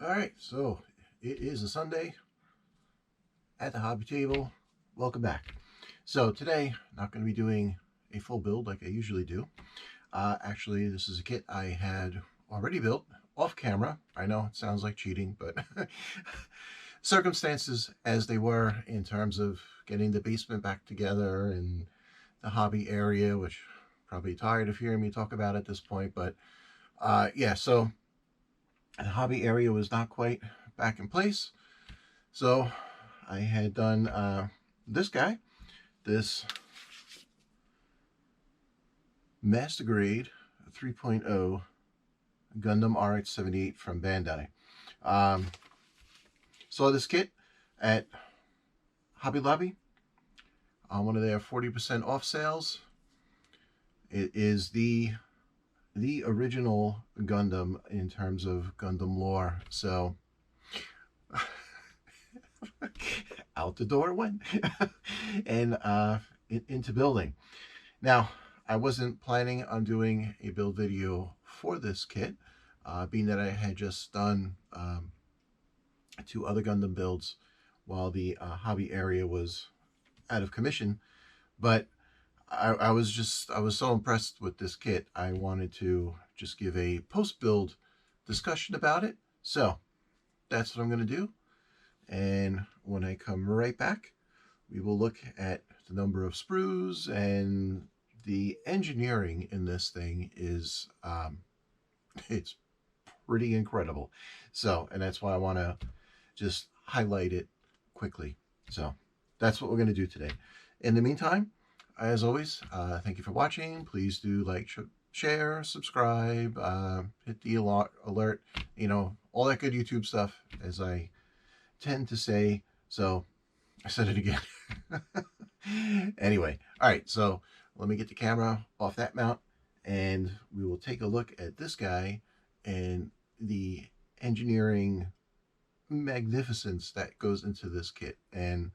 All right, so it is a Sunday at the hobby table. Welcome back. So today, not going to be doing a full build like I usually do. Actually, this is a kit I had already built off camera. I know it sounds like cheating, but circumstances as they were in terms of getting the basement back together and the hobby area, which probably tired of hearing me talk about at this point. But yeah, so the hobby area was not quite back in place. So I had done this guy, this Master Grade 3.0 Gundam RX78 from Bandai. Saw this kit at Hobby Lobby on one of their 40% off sales. It is the original Gundam in terms of Gundam lore. So out the door it went and into building. Now, I wasn't planning on doing a build video for this kit, being that I had just done 2 other Gundam builds while the hobby area was out of commission. But I was so impressed with this kit, I wanted to just give a post-build discussion about it. So that's what I'm going to do. And when I come right back, we will look at the number of sprues, and the engineering in this thing is it's pretty incredible. So, and that's why I want to just highlight it quickly. So that's what we're going to do today. In the meantime, as always, thank you for watching. Please do like, share, subscribe, hit the alert, you know, all that good YouTube stuff, as I tend to say. So I said it again. Anyway, all right, so let me get the camera off that mount and we will take a look at this guy and the engineering magnificence that goes into this kit. And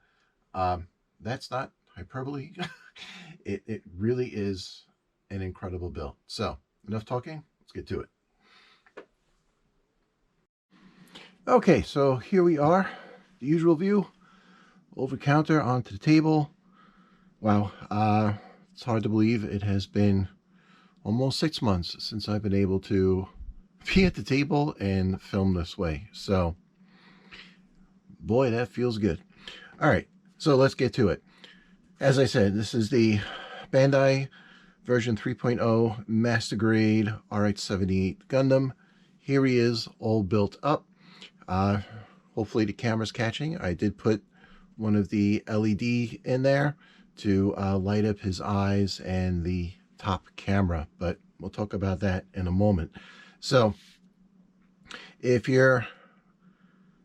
that's not hyperbole. It really is an incredible build. So enough talking, let's get to it. Okay, so here we are, the usual view, over counter onto the table. Wow, it's hard to believe it has been almost 6 months since I've been able to be at the table and film this way. So, boy, that feels good. All right, so let's get to it. As I said, this is the Bandai version 3.0 Master Grade RX78 Gundam. Here he is, all built up. Hopefully the camera's catching. I did put one of the LED in there to light up his eyes and the top camera, but we'll talk about that in a moment. So if you're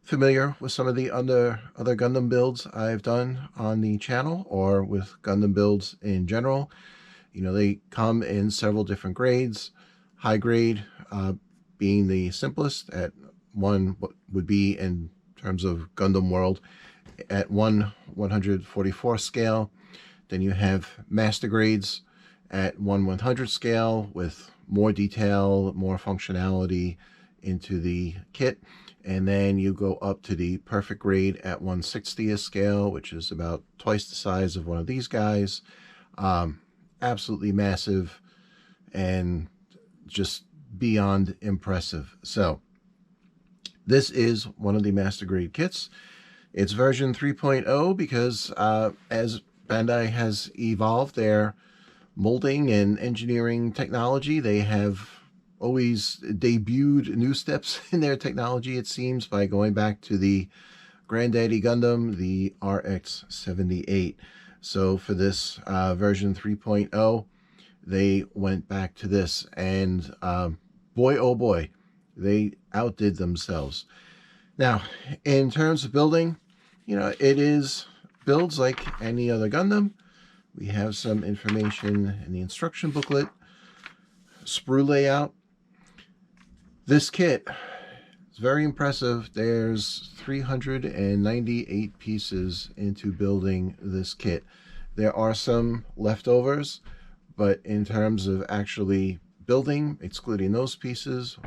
familiar with some of the other Gundam builds I've done on the channel, or with Gundam builds in general, you know, they come in several different grades. High grade being the simplest at what would be, in terms of Gundam world, at 1/144 scale. Then you have master grades at 1/100 scale with more detail, more functionality into the kit. And then you go up to the perfect grade at 1/60th scale, which is about twice the size of one of these guys. Absolutely massive and just beyond impressive. So this is one of the master grade kits. It's version 3.0 because as Bandai has evolved their molding and engineering technology, they have always debuted new steps in their technology, it seems, by going back to the granddaddy Gundam, the RX-78. So for this version 3.0, they went back to this, and boy, oh boy, they outdid themselves. Now, in terms of building, you know, it is builds like any other Gundam. We have some information in the instruction booklet, sprue layout. This kit is very impressive. There's 398 pieces into building this kit. There are some leftovers, but in terms of actually building, excluding those pieces,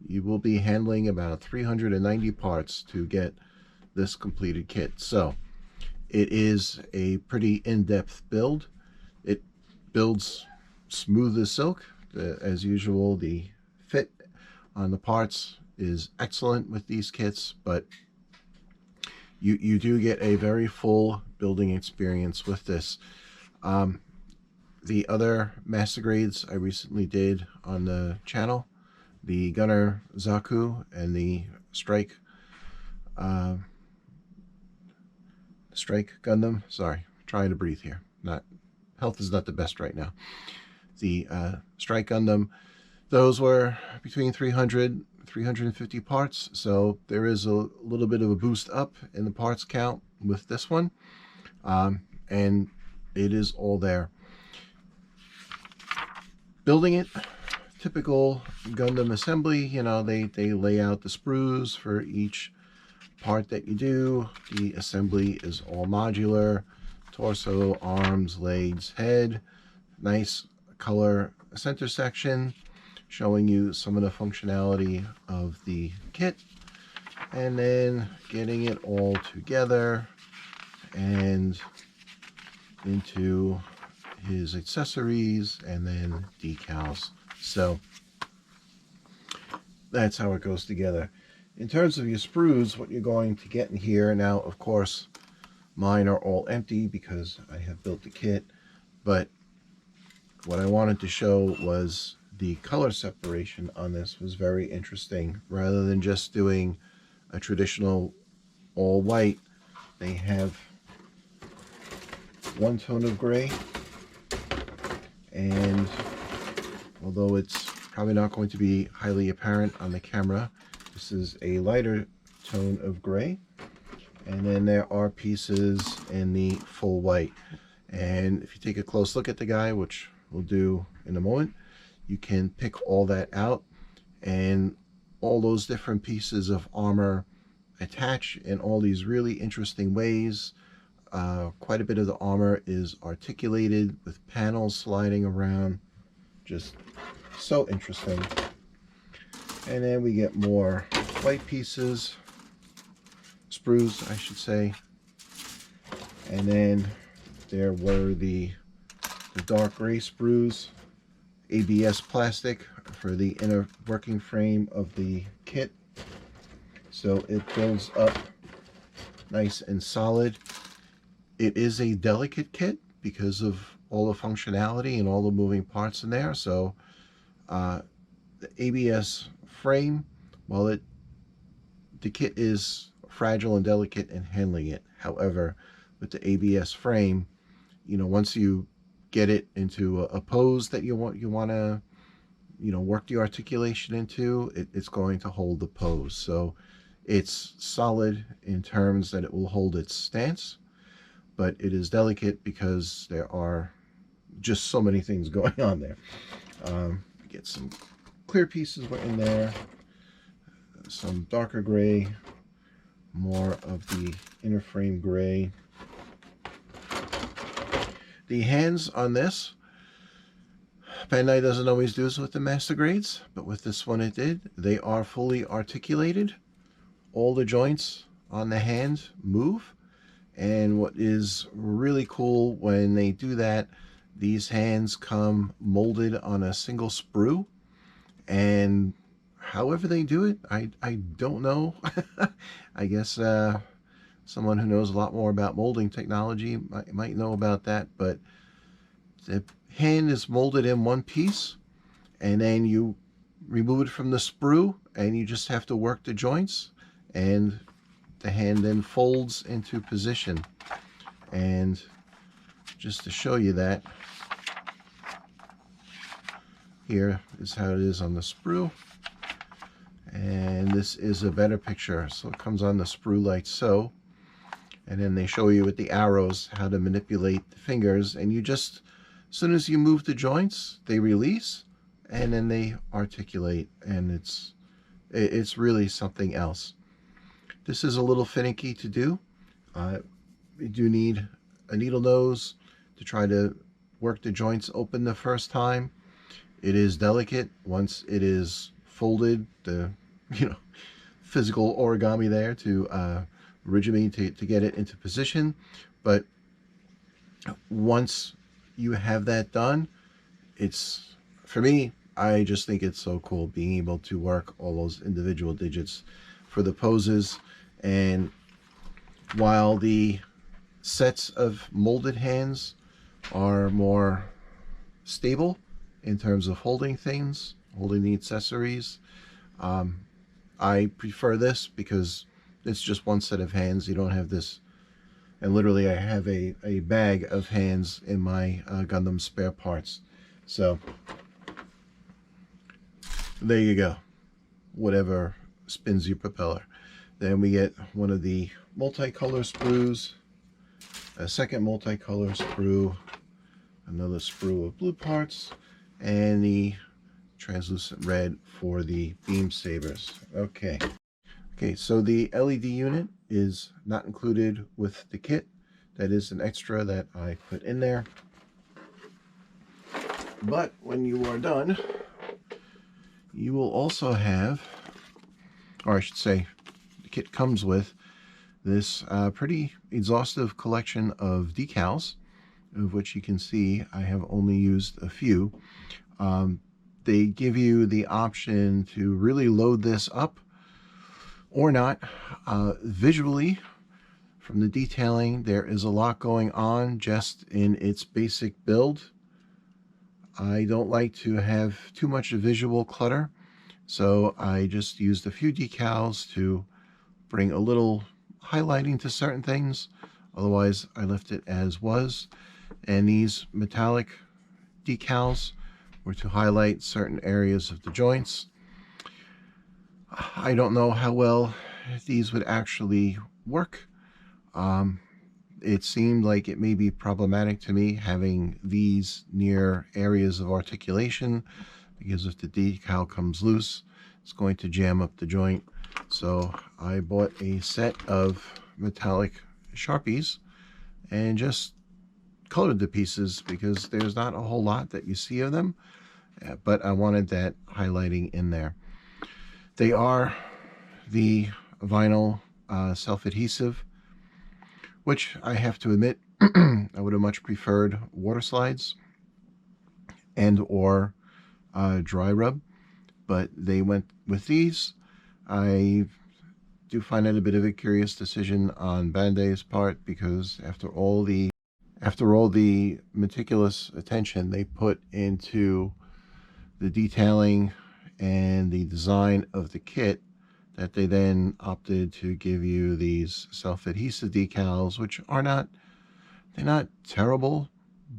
you will be handling about 390 parts to get this completed kit. So it is a pretty in-depth build. It builds smooth as silk. As usual, the fit on the parts is excellent with these kits, but you do get a very full building experience with this. The other master grades I recently did on the channel, the Gunner Zaku and the Strike Gundam. Sorry, trying to breathe here. Health is not the best right now. The Strike Gundam, those were between 350 parts, so there is a little bit of a boost up in the parts count with this one, and it is all there. Building it, typical Gundam assembly, you know, they lay out the sprues for each part that you do. The assembly is all modular: torso, arms, legs, head. Nice color center section showing you some of the functionality of the kit, and then getting it all together and into his accessories and then decals. So that's how it goes together. In terms of your sprues, what you're going to get in here, now of course mine are all empty because I have built the kit, but what I wanted to show was the color separation on this was very interesting. Rather than just doing a traditional all white, they have one tone of gray, and although it's probably not going to be highly apparent on the camera, this is a lighter tone of gray, and then there are pieces in the full white. And if you take a close look at the guy, which we'll do in a moment, you can pick all that out, and all those different pieces of armor attach in all these really interesting ways. Quite a bit of the armor is articulated with panels sliding around. Just so interesting. And then we get more white pieces, sprues I should say, and then there were the dark gray sprues, ABS plastic for the inner working frame of the kit, so it builds up nice and solid. It is a delicate kit because of all the functionality and all the moving parts in there. So the ABS frame, well, the kit is fragile and delicate in handling it. However, with the ABS frame, you know, once you get it into a pose that you want to, you know, work the articulation into, it's going to hold the pose. So it's solid in terms that it will hold its stance, but it is delicate because there are just so many things going on there. Get some clear pieces in there, some darker gray, more of the inner frame gray. The hands on this, Bandai doesn't always do this with the master grades, but with this one it did. They are fully articulated. All the joints on the hand move, and what is really cool when they do that, these hands come molded on a single sprue, and however they do it, I don't know. I guess someone who knows a lot more about molding technology might know about that, but the hand is molded in one piece, and then you remove it from the sprue, and you just have to work the joints, and the hand then folds into position. And just to show you that, here is how it is on the sprue, and this is a better picture. So it comes on the sprue like so, and then they show you with the arrows how to manipulate the fingers, and you just, as soon as you move the joints, they release, and then they articulate, and it's really something else. This is a little finicky to do. You do need a needle nose to try to work the joints open the first time. It is delicate once it is folded, the physical origami there to origami to get it into position. But once you have that done, it's, for me, I just think it's so cool being able to work all those individual digits for the poses. And while the sets of molded hands are more stable in terms of holding things, holding the accessories, I prefer this because it's just one set of hands. You don't have this, and literally I have a bag of hands in my Gundam spare parts. So there you go, whatever spins your propeller. Then we get one of the multicolor sprues, a second multicolor sprue, another sprue of blue parts, and the translucent red for the beam sabers. Okay, so the LED unit is not included with the kit. That is an extra that I put in there. But when you are done, you will also have, or I should say, the kit comes with this pretty exhaustive collection of decals, of which you can see I have only used a few. They give you the option to really load this up or not. Visually, from the detailing, there is a lot going on just in its basic build. I don't like to have too much visual clutter, so I just used a few decals to bring a little highlighting to certain things. Otherwise, I left it as was. And these metallic decals were to highlight certain areas of the joints. I don't know how well these would actually work. It seemed like it may be problematic to me having these near areas of articulation, because if the decal comes loose, it's going to jam up the joint. So I bought a set of metallic Sharpies and just colored the pieces, because there's not a whole lot that you see of them, but I wanted that highlighting in there. They are the vinyl self-adhesive, which I have to admit I would have much preferred water slides and or dry rub, but they went with these. I do find it a bit of a curious decision on Bandai's part, because after all the meticulous attention they put into the detailing and the design of the kit, that they then opted to give you these self-adhesive decals, which are not terrible,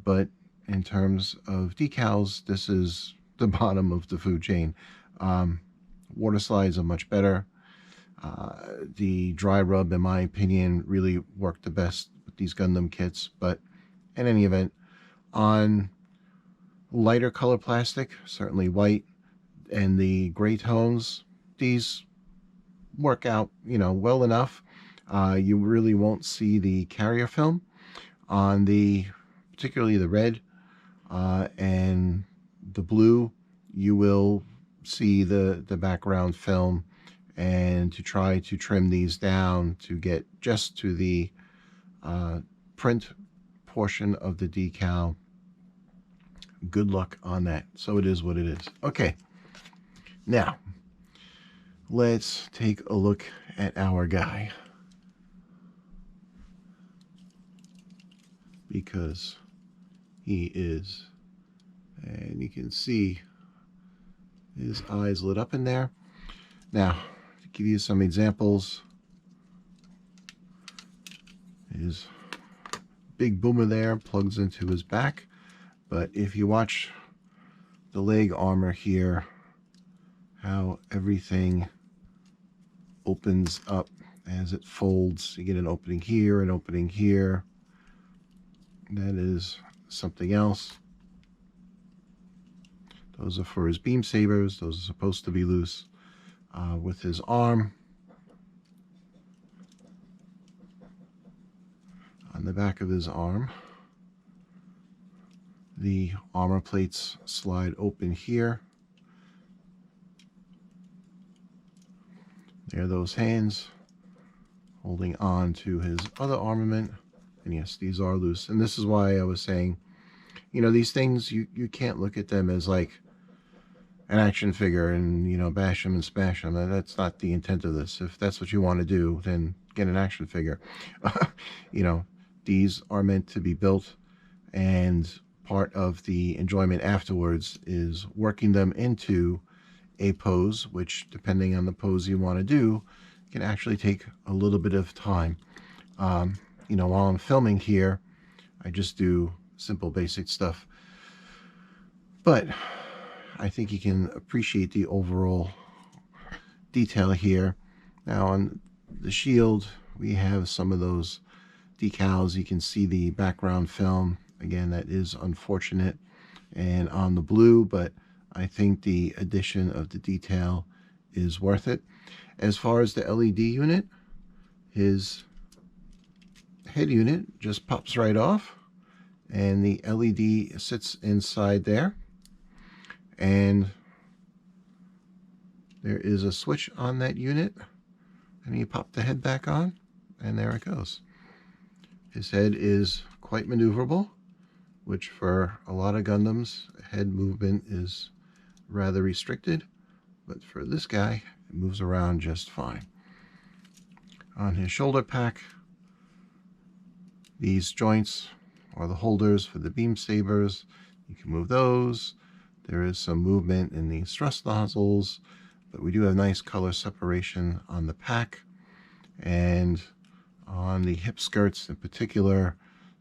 but in terms of decals, this is the bottom of the food chain. Water slides are much better. The dry rub, in my opinion, really worked the best with these Gundam kits. But in any event, on lighter color plastic, certainly white and the gray tones, these work out, well enough. You really won't see the carrier film on particularly the red and the blue. You will see the background film, and to try to trim these down to get just to the print portion of the decal, good luck on that. So it is what it is. Okay, now let's take a look at our guy, because he is, and you can see his eyes lit up in there. Now, to give you some examples, his big boomer there plugs into his back, but if you watch the leg armor here, how everything opens up as it folds. You get an opening here, an opening here. That is something else. Those are for his beam sabers. Those are supposed to be loose. With his arm, on the back of his arm, the armor plates slide open here. There are those hands holding on to his other armament. And yes, these are loose. And this is why I was saying, you know, these things, you can't look at them as like an action figure and, you know, bash them and smash them. That's not the intent of this. If that's what you want to do, then get an action figure. You know, these are meant to be built, and part of the enjoyment afterwards is working them into a pose, which, depending on the pose you want to do, can actually take a little bit of time. You know, while I'm filming here, I just do simple basic stuff, but I think you can appreciate the overall detail here. Now on the shield, we have some of those decals. You can see the background film. Again, that is unfortunate. And on the blue, but I think the addition of the detail is worth it. As far as the LED unit, his head unit just pops right off, and the LED sits inside there. And there is a switch on that unit, and you pop the head back on, and there it goes. His head is quite maneuverable, which for a lot of Gundams, head movement is rather restricted, but for this guy, it moves around just fine. On his shoulder pack, these joints are the holders for the beam sabers. You can move those. There is some movement in these thrust nozzles, but we do have nice color separation on the pack. And on the hip skirts in particular,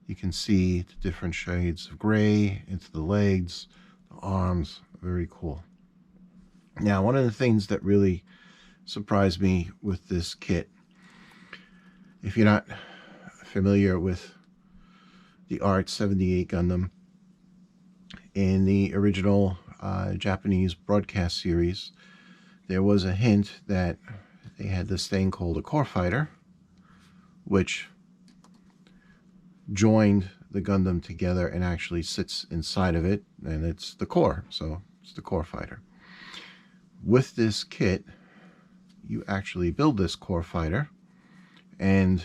you can see the different shades of gray into the legs, the arms. Very cool. Now, one of the things that really surprised me with this kit, if you're not familiar with the RX-78 Gundam, in the original Japanese broadcast series, there was a hint that they had this thing called a core fighter, which joined the Gundam together and actually sits inside of it, and it's the core, so it's the core fighter. With this kit, you actually build this core fighter, and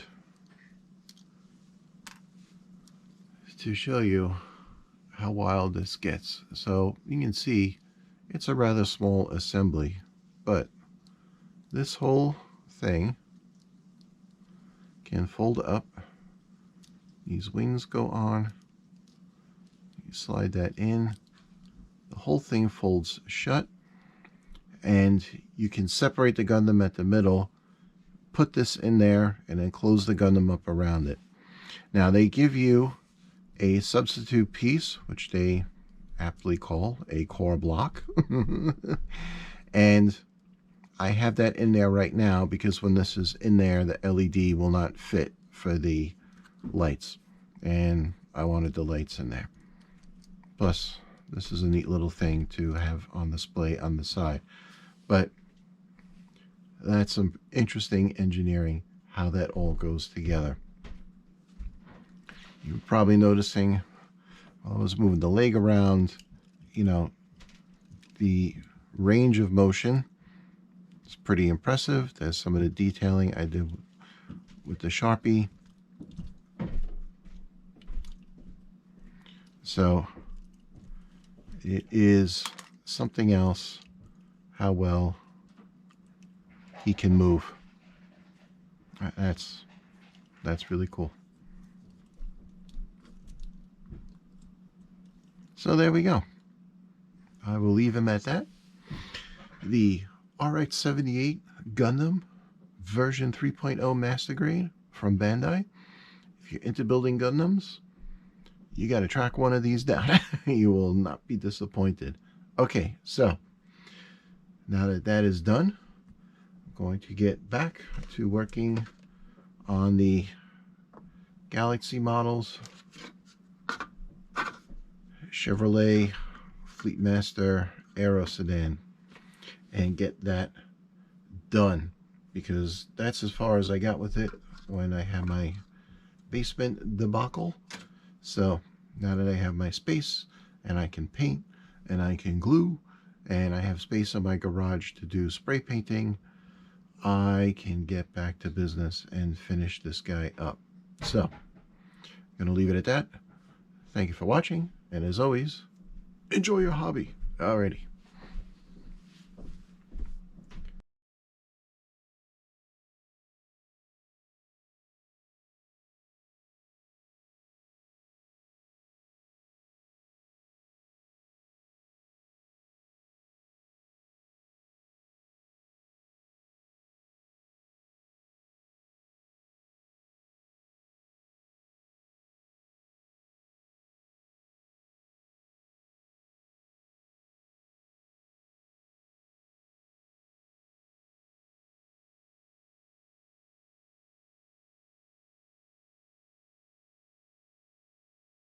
to show you how wild this gets, so you can see it's a rather small assembly, but this whole thing can fold up. These wings go on, you slide that in, the whole thing folds shut, and you can separate the Gundam at the middle, put this in there, and then close the Gundam up around it. Now they give you a substitute piece, which they aptly call a core block. And I have that in there right now because when this is in there, the LED will not fit for the lights, and I wanted the lights in there. Plus, this is a neat little thing to have on display on the side. But that's some interesting engineering, how that all goes together. You're probably noticing while I was moving the leg around, you know, the range of motion is pretty impressive. There's some of the detailing I did with the Sharpie. So it is something else how well he can move. That's really cool. So there we go. I will leave him at that. The RX-78 Gundam version 3.0 Master Grade from Bandai. If you're into building Gundams, you got to track one of these down. You will not be disappointed. Okay, so now that that is done, I'm going to get back to working on the Galaxy models. Chevrolet Fleetmaster Aero Sedan, and get that done, because that's as far as I got with it when I had my basement debacle. So now that I have my space and I can paint and I can glue and I have space in my garage to do spray painting, I can get back to business and finish this guy up. So, I'm going to leave it at that. Thank you for watching, and as always, enjoy your hobby. Alrighty.